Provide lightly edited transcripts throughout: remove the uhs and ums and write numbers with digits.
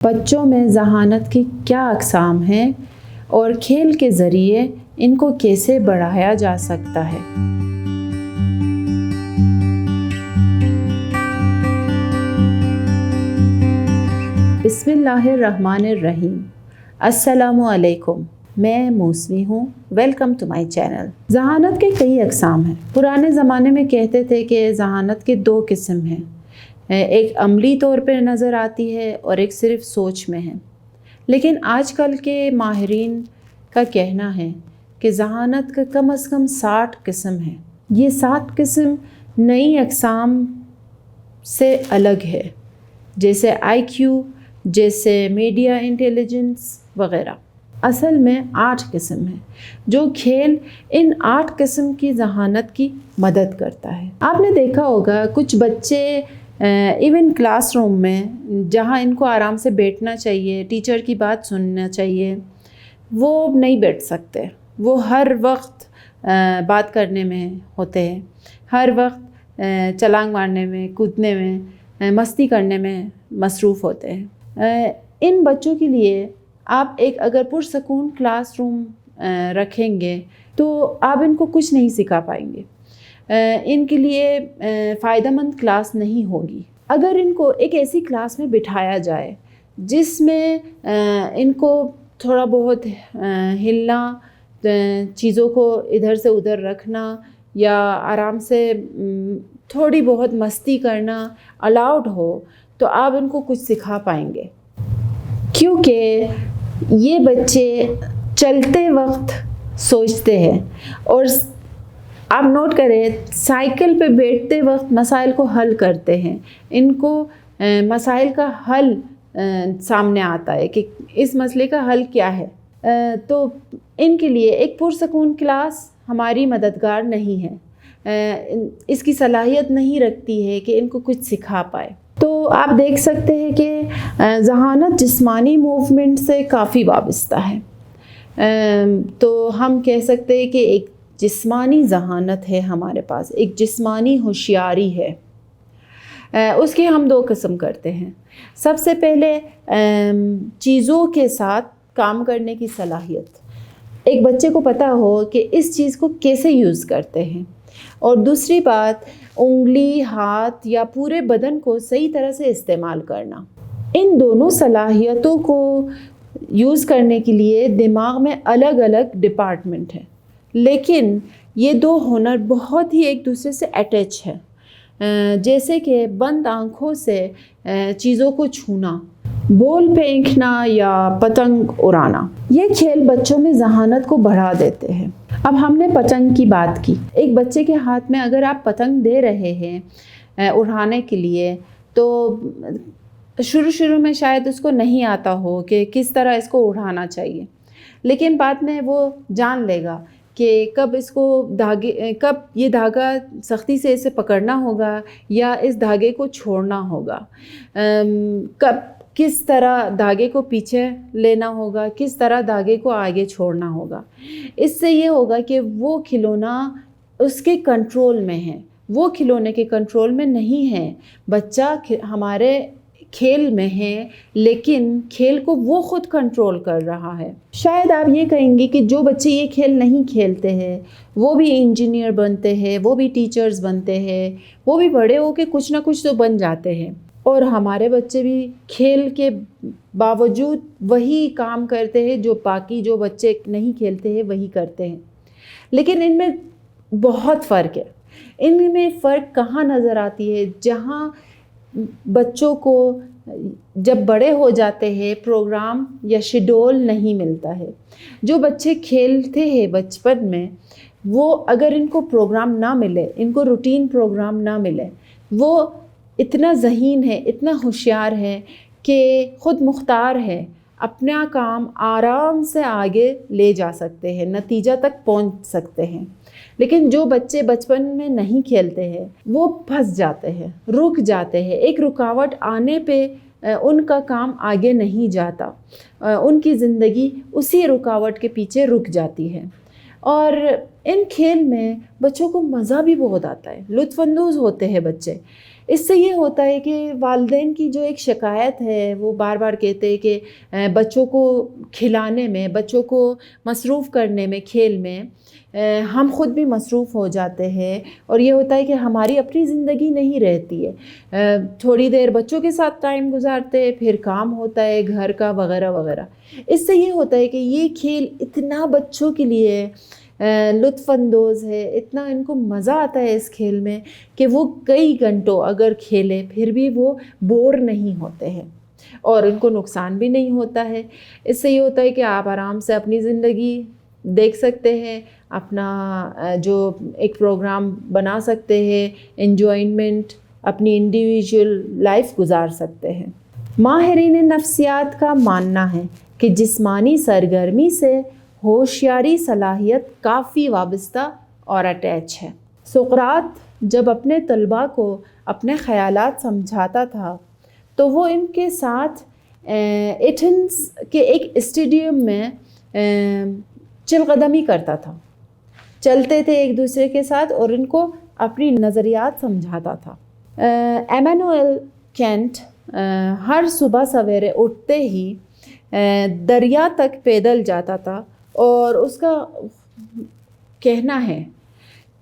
بچوں میں ذہانت کی کیا اقسام ہیں اور کھیل کے ذریعے ان کو کیسے بڑھایا جا سکتا ہے؟ بسم اللہ الرحمن الرحیم۔ السلام علیکم، میں موسمی ہوں۔ Welcome to my channel. ذہانت کے کئی اقسام ہیں۔ پرانے زمانے میں کہتے تھے کہ ذہانت کے 2 قسم ہیں، ایک عملی طور پہ نظر آتی ہے اور ایک صرف سوچ میں ہے۔ لیکن آج کل کے ماہرین کا کہنا ہے کہ ذہانت کا کم از کم 60 قسم ہیں۔ یہ 60 قسم نئی اقسام سے الگ ہے، جیسے IQ، جیسے میڈیا انٹیلیجنس وغیرہ۔ اصل میں 8 قسم ہیں جو کھیل ان 8 قسم کی ذہانت کی مدد کرتا ہے۔ آپ نے دیکھا ہوگا کچھ بچے ایون کلاس روم میں جہاں ان کو آرام سے بیٹھنا چاہیے، ٹیچر کی بات سننا چاہیے، وہ نہیں بیٹھ سکتے۔ وہ ہر وقت بات کرنے میں ہوتے ہیں، ہر وقت چھلانگ مارنے میں، کودنے میں، مستی کرنے میں مصروف ہوتے ہیں۔ ان بچوں کے لیے آپ ایک اگر پرسکون کلاس روم رکھیں گے تو آپ ان کو کچھ نہیں سکھا پائیں گے، ان کے لیے فائدہ مند کلاس نہیں ہوگی۔ اگر ان کو ایک ایسی کلاس میں بٹھایا جائے جس میں ان کو تھوڑا بہت ہلنا، چیزوں کو ادھر سے ادھر رکھنا یا آرام سے تھوڑی بہت مستی کرنا الاؤڈ ہو تو آپ ان کو کچھ سکھا پائیں گے، کیونکہ یہ بچے چلتے وقت سوچتے ہیں اور آپ نوٹ کریں سائیکل پہ بیٹھتے وقت مسائل کو حل کرتے ہیں۔ ان کو مسائل کا حل سامنے آتا ہے کہ اس مسئلے کا حل کیا ہے، تو ان کے لیے ایک پرسکون کلاس ہماری مددگار نہیں ہے، اس کی صلاحیت نہیں رکھتی ہے کہ ان کو کچھ سکھا پائے۔ تو آپ دیکھ سکتے ہیں کہ ذہانت جسمانی موومنٹ سے کافی وابستہ ہے، تو ہم کہہ سکتے ہیں کہ ایک جسمانی ذہانت ہے ہمارے پاس، ایک جسمانی ہوشیاری ہے۔ اس کی ہم 2 قسم کرتے ہیں۔ سب سے پہلے چیزوں کے ساتھ کام کرنے کی صلاحیت، ایک بچے کو پتہ ہو کہ اس چیز کو کیسے یوز کرتے ہیں، اور دوسری بات انگلی، ہاتھ یا پورے بدن کو صحیح طرح سے استعمال کرنا۔ ان دونوں صلاحیتوں کو یوز کرنے کے لیے دماغ میں الگ الگ ڈپارٹمنٹ ہیں، لیکن یہ 2 ہنر بہت ہی ایک دوسرے سے اٹیچ ہے، جیسے کہ بند آنکھوں سے چیزوں کو چھونا، بال پھینکنا یا پتنگ اڑانا۔ یہ کھیل بچوں میں ذہانت کو بڑھا دیتے ہیں۔ اب ہم نے پتنگ کی بات کی، ایک بچے کے ہاتھ میں اگر آپ پتنگ دے رہے ہیں اڑانے کے لیے تو شروع میں شاید اس کو نہیں آتا ہو کہ کس طرح اس کو اڑانا چاہیے، لیکن بعد میں وہ جان لے گا کہ کب یہ دھاگا سختی سے اسے پکڑنا ہوگا یا اس دھاگے کو چھوڑنا ہوگا، کس طرح دھاگے کو پیچھے لینا ہوگا، کس طرح دھاگے کو آگے چھوڑنا ہوگا۔ اس سے یہ ہوگا کہ وہ کھلونا اس کے کنٹرول میں ہے، وہ کھلونے کے کنٹرول میں نہیں ہے۔ بچہ ہمارے کھیل میں ہے لیکن کھیل کو وہ خود کنٹرول کر رہا ہے۔ شاید آپ یہ کہیں گے کہ جو بچے یہ کھیل نہیں کھیلتے ہیں وہ بھی انجینئر بنتے ہیں، وہ بھی ٹیچرز بنتے ہیں، وہ بھی بڑے ہو کے کچھ نہ کچھ تو بن جاتے ہیں، اور ہمارے بچے بھی کھیل کے باوجود وہی کام کرتے ہیں جو باقی جو بچے نہیں کھیلتے ہیں وہی کرتے ہیں۔ لیکن ان میں بہت فرق ہے۔ ان میں فرق کہاں نظر آتی ہے؟ جہاں بچوں کو جب بڑے ہو جاتے ہیں پروگرام یا شیڈول نہیں ملتا ہے۔ جو بچے کھیلتے ہیں بچپن میں، وہ اگر ان کو پروگرام نہ ملے، ان کو روٹین پروگرام نہ ملے، وہ اتنا ذہین ہے، اتنا ہوشیار ہے کہ خود مختار ہے، اپنا کام آرام سے آگے لے جا سکتے ہیں، نتیجہ تک پہنچ سکتے ہیں۔ لیکن جو بچے بچپن میں نہیں کھیلتے ہیں وہ پھنس جاتے ہیں، رک جاتے ہیں، ایک رکاوٹ آنے پہ ان کا کام آگے نہیں جاتا، ان کی زندگی اسی رکاوٹ کے پیچھے رک جاتی ہے۔ اور ان کھیل میں بچوں کو مزہ بھی بہت آتا ہے، لطف اندوز ہوتے ہیں بچے، اس سے یہ ہوتا ہے کہ والدین کی جو ایک شکایت ہے، وہ بار بار کہتے ہیں کہ بچوں کو کھلانے میں، بچوں کو مصروف کرنے میں، کھیل میں ہم خود بھی مصروف ہو جاتے ہیں، اور یہ ہوتا ہے کہ ہماری اپنی زندگی نہیں رہتی ہے، تھوڑی دیر بچوں کے ساتھ ٹائم گزارتے ہیں، پھر کام ہوتا ہے گھر کا وغیرہ وغیرہ۔ اس سے یہ ہوتا ہے کہ یہ کھیل اتنا بچوں کے لیے لطف اندوز ہے، اتنا ان کو مزہ آتا ہے اس کھیل میں کہ وہ کئی گھنٹوں اگر کھیلے پھر بھی وہ بور نہیں ہوتے ہیں اور ان کو نقصان بھی نہیں ہوتا ہے۔ اس سے یہ ہوتا ہے کہ آپ آرام سے اپنی زندگی دیکھ سکتے ہیں، اپنا جو ایک پروگرام بنا سکتے ہیں، انجوائمنٹ اپنی انڈیویجول لائف گزار سکتے ہیں۔ ماہرین نفسیات کا ماننا ہے کہ جسمانی سرگرمی سے ہوشیاری صلاحیت کافی وابستہ اور اٹیچ ہے۔ سقراط جب اپنے طلباء کو اپنے خیالات سمجھاتا تھا تو وہ ان کے ساتھ ایتھنز کے ایک اسٹیڈیم میں چل قدمی کرتا تھا، چلتے تھے ایک دوسرے کے ساتھ اور ان کو اپنی نظریات سمجھاتا تھا۔ ایمانوئل کینٹ ہر صبح سویرے اٹھتے ہی دریا تک پیدل جاتا تھا، اور اس کا کہنا ہے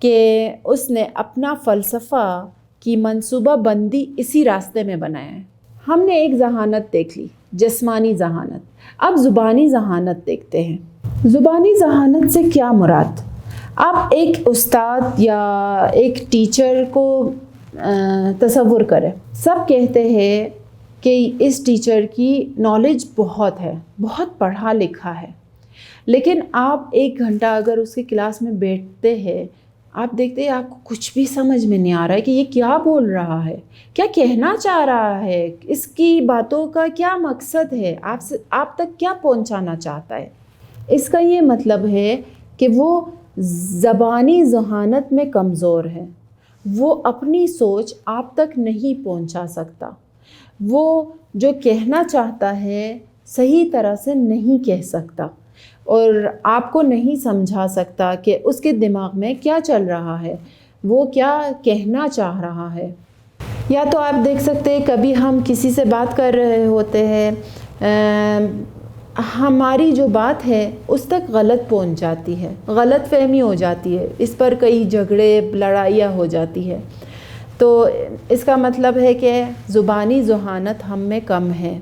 کہ اس نے اپنا فلسفہ کی منصوبہ بندی اسی راستے میں بنایا ہے۔ ہم نے ایک ذہانت دیکھ لی، جسمانی ذہانت، اب زبانی ذہانت دیکھتے ہیں۔ زبانی ذہانت سے کیا مراد؟ آپ ایک استاد یا ایک ٹیچر کو تصور کریں، سب کہتے ہیں کہ اس ٹیچر کی نالج بہت ہے، بہت پڑھا لکھا ہے، لیکن آپ ایک گھنٹہ اگر اس کی کلاس میں بیٹھتے ہیں، آپ دیکھتے ہیں آپ کو کچھ بھی سمجھ میں نہیں آ رہا ہے کہ یہ کیا بول رہا ہے، کیا کہنا چاہ رہا ہے، اس کی باتوں کا کیا مقصد ہے، آپ تک کیا پہنچانا چاہتا ہے۔ اس کا یہ مطلب ہے کہ وہ زبانی ذہانت میں کمزور ہے، وہ اپنی سوچ آپ تک نہیں پہنچا سکتا، وہ جو کہنا چاہتا ہے صحیح طرح سے نہیں کہہ سکتا، اور آپ کو نہیں سمجھا سکتا کہ اس کے دماغ میں کیا چل رہا ہے، وہ کیا کہنا چاہ رہا ہے۔ یا تو آپ دیکھ سکتے ہیں کبھی ہم کسی سے بات کر رہے ہوتے ہیں، ہماری جو بات ہے اس تک غلط پہنچ جاتی ہے، غلط فہمی ہو جاتی ہے، اس پر کئی جھگڑے لڑائیاں ہو جاتی ہے، تو اس کا مطلب ہے کہ زبانی ذہانت ہم میں کم ہے،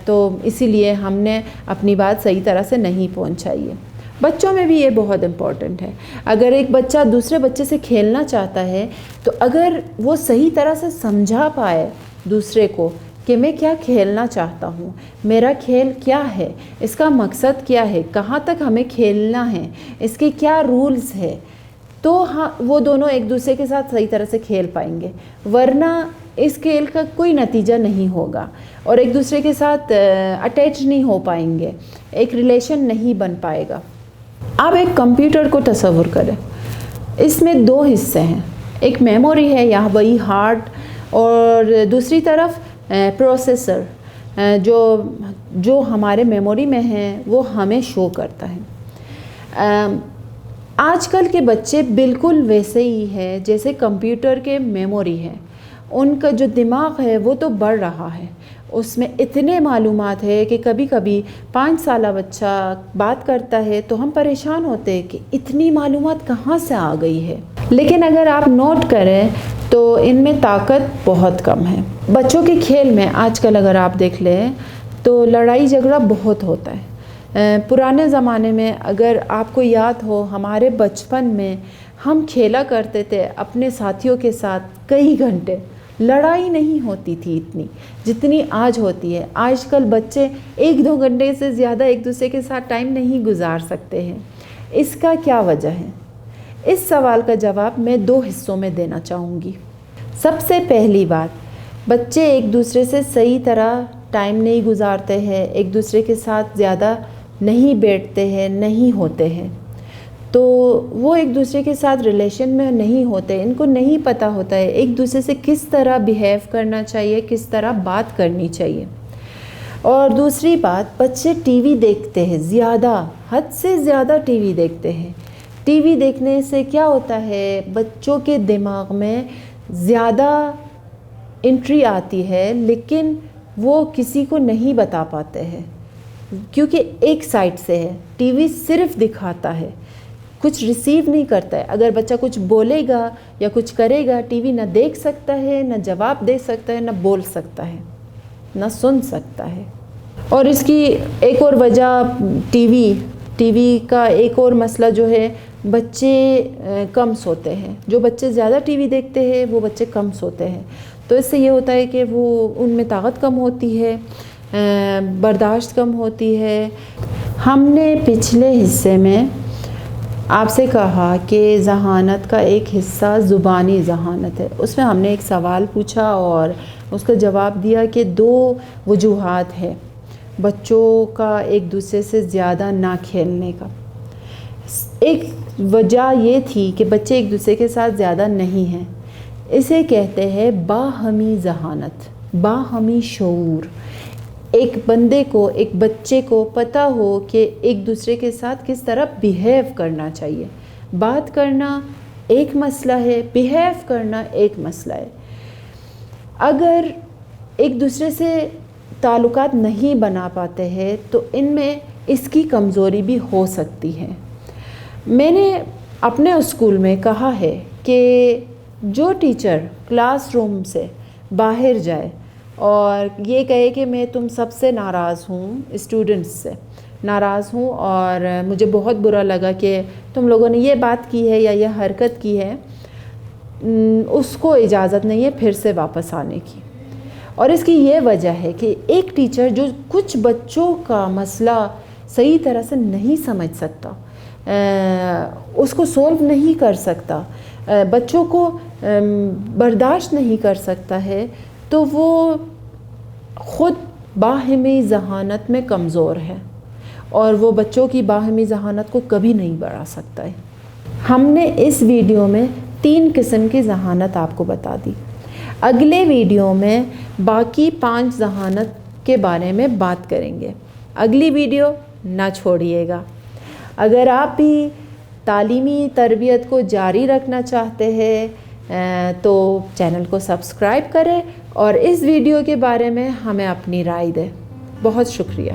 تو اسی لیے ہم نے اپنی بات صحیح طرح سے نہیں پہنچائی ہے۔ بچوں میں بھی یہ بہت امپورٹنٹ ہے۔ اگر ایک بچہ دوسرے بچے سے کھیلنا چاہتا ہے تو اگر وہ صحیح طرح سے سمجھا پائے دوسرے کو کہ میں کیا کھیلنا چاہتا ہوں، میرا کھیل کیا ہے، اس کا مقصد کیا ہے، کہاں تک ہمیں کھیلنا ہے، اس کے کیا رولز ہے، تو وہ دونوں ایک دوسرے کے ساتھ صحیح طرح سے کھیل پائیں گے، ورنہ اس کھیل کا کوئی نتیجہ نہیں ہوگا اور ایک دوسرے کے ساتھ اٹیچ نہیں ہو پائیں گے، ایک ریلیشن نہیں بن پائے گا۔ آپ ایک کمپیوٹر کو تصور کریں، اس میں دو حصے ہیں، ایک میموری ہے یا وہی ہارڈ، اور دوسری طرف پروسیسر جو ہمارے میموری میں ہے وہ ہمیں شو کرتا ہے۔ آج کل کے بچے بالکل ویسے ہی ہے جیسے کمپیوٹر کے میموری ہے، ان کا جو دماغ ہے وہ تو بڑھ رہا ہے، اس میں اتنے معلومات ہے کہ کبھی کبھی 5 سالہ بچہ بات کرتا ہے تو ہم پریشان ہوتے ہیں کہ اتنی معلومات کہاں سے آ گئی ہے، لیکن اگر آپ نوٹ کریں تو ان میں طاقت بہت کم ہے۔ بچوں کے کھیل میں آج کل اگر آپ دیکھ لیں تو لڑائی جھگڑا بہت ہوتا ہے۔ پرانے زمانے میں اگر آپ کو یاد ہو، ہمارے بچپن میں ہم کھیلا کرتے تھے اپنے ساتھیوں کے ساتھ کئی گھنٹے، لڑائی نہیں ہوتی تھی اتنی جتنی آج ہوتی ہے۔ آج کل بچے 1-2 گھنٹے سے زیادہ ایک دوسرے کے ساتھ ٹائم نہیں گزار سکتے ہیں، اس کا کیا وجہ ہے؟ اس سوال کا جواب میں 2 حصوں میں دینا چاہوں گی۔ سب سے پہلی بات، بچے ایک دوسرے سے صحیح طرح ٹائم نہیں گزارتے ہیں، ایک دوسرے کے ساتھ زیادہ نہیں بیٹھتے ہیں، نہیں ہوتے ہیں، تو وہ ایک دوسرے کے ساتھ ریلیشن میں نہیں ہوتے، ان کو نہیں پتہ ہوتا ہے ایک دوسرے سے کس طرح بیہیو کرنا چاہیے، کس طرح بات کرنی چاہیے۔ اور دوسری بات، بچے ٹی وی دیکھتے ہیں، زیادہ حد سے زیادہ ٹی وی دیکھتے ہیں۔ ٹی وی دیکھنے سے کیا ہوتا ہے، بچوں کے دماغ میں زیادہ انٹری آتی ہے لیکن وہ کسی کو نہیں بتا پاتے ہیں کیونکہ ایک سائڈ سے ہے. ٹی وی صرف دکھاتا ہے, کچھ ریسیو نہیں کرتا ہے. اگر بچہ کچھ بولے گا یا کچھ کرے گا, ٹی وی نہ دیکھ سکتا ہے, نہ جواب دے سکتا ہے, نہ بول سکتا ہے, نہ سن سکتا ہے. اور اس کی ایک اور وجہ ٹی وی کا ایک اور مسئلہ جو ہے, بچے کم سوتے ہیں. جو بچے زیادہ ٹی وی دیکھتے ہیں وہ بچے کم سوتے ہیں. تو اس سے یہ ہوتا ہے کہ وہ ان میں طاقت کم ہوتی ہے, برداشت کم ہوتی ہے. ہم نے پچھلے حصے میں آپ سے کہا کہ ذہانت کا ایک حصہ زبانی ذہانت ہے. اس میں ہم نے ایک سوال پوچھا اور اس کا جواب دیا کہ 2 وجوہات ہے بچوں کا ایک دوسرے سے زیادہ نہ کھیلنے کا. ایک وجہ یہ تھی کہ بچے ایک دوسرے کے ساتھ زیادہ نہیں ہیں. اسے کہتے ہیں باہمی ذہانت, باہمی شعور. ایک بچے کو پتہ ہو کہ ایک دوسرے کے ساتھ کس طرح بیہیو کرنا چاہیے. بات کرنا ایک مسئلہ ہے, بیہیو کرنا ایک مسئلہ ہے. اگر ایک دوسرے سے تعلقات نہیں بنا پاتے ہیں تو ان میں اس کی کمزوری بھی ہو سکتی ہے. میں نے اپنے اسکول میں کہا ہے کہ جو ٹیچر کلاس روم سے باہر جائے اور یہ کہے کہ میں تم سب سے ناراض ہوں, اسٹوڈنٹس سے ناراض ہوں اور مجھے بہت برا لگا کہ تم لوگوں نے یہ بات کی ہے یا یہ حرکت کی ہے, اس کو اجازت نہیں ہے پھر سے واپس آنے کی. اور اس کی یہ وجہ ہے کہ ایک ٹیچر جو کچھ بچوں کا مسئلہ صحیح طرح سے نہیں سمجھ سکتا, اس کو سولو نہیں کر سکتا, بچوں کو برداشت نہیں کر سکتا ہے, تو وہ خود باہمی ذہانت میں کمزور ہے اور وہ بچوں کی باہمی ذہانت کو کبھی نہیں بڑھا سکتا ہے. ہم نے اس ویڈیو میں 3 قسم کی ذہانت آپ کو بتا دی. اگلے ویڈیو میں باقی 5 ذہانت کے بارے میں بات کریں گے. اگلی ویڈیو نہ چھوڑیے گا. اگر آپ بھی تعلیمی تربیت کو جاری رکھنا چاہتے ہیں تو چینل کو سبسکرائب کریں اور اس ویڈیو کے بارے میں ہمیں اپنی رائے دیں. بہت شکریہ.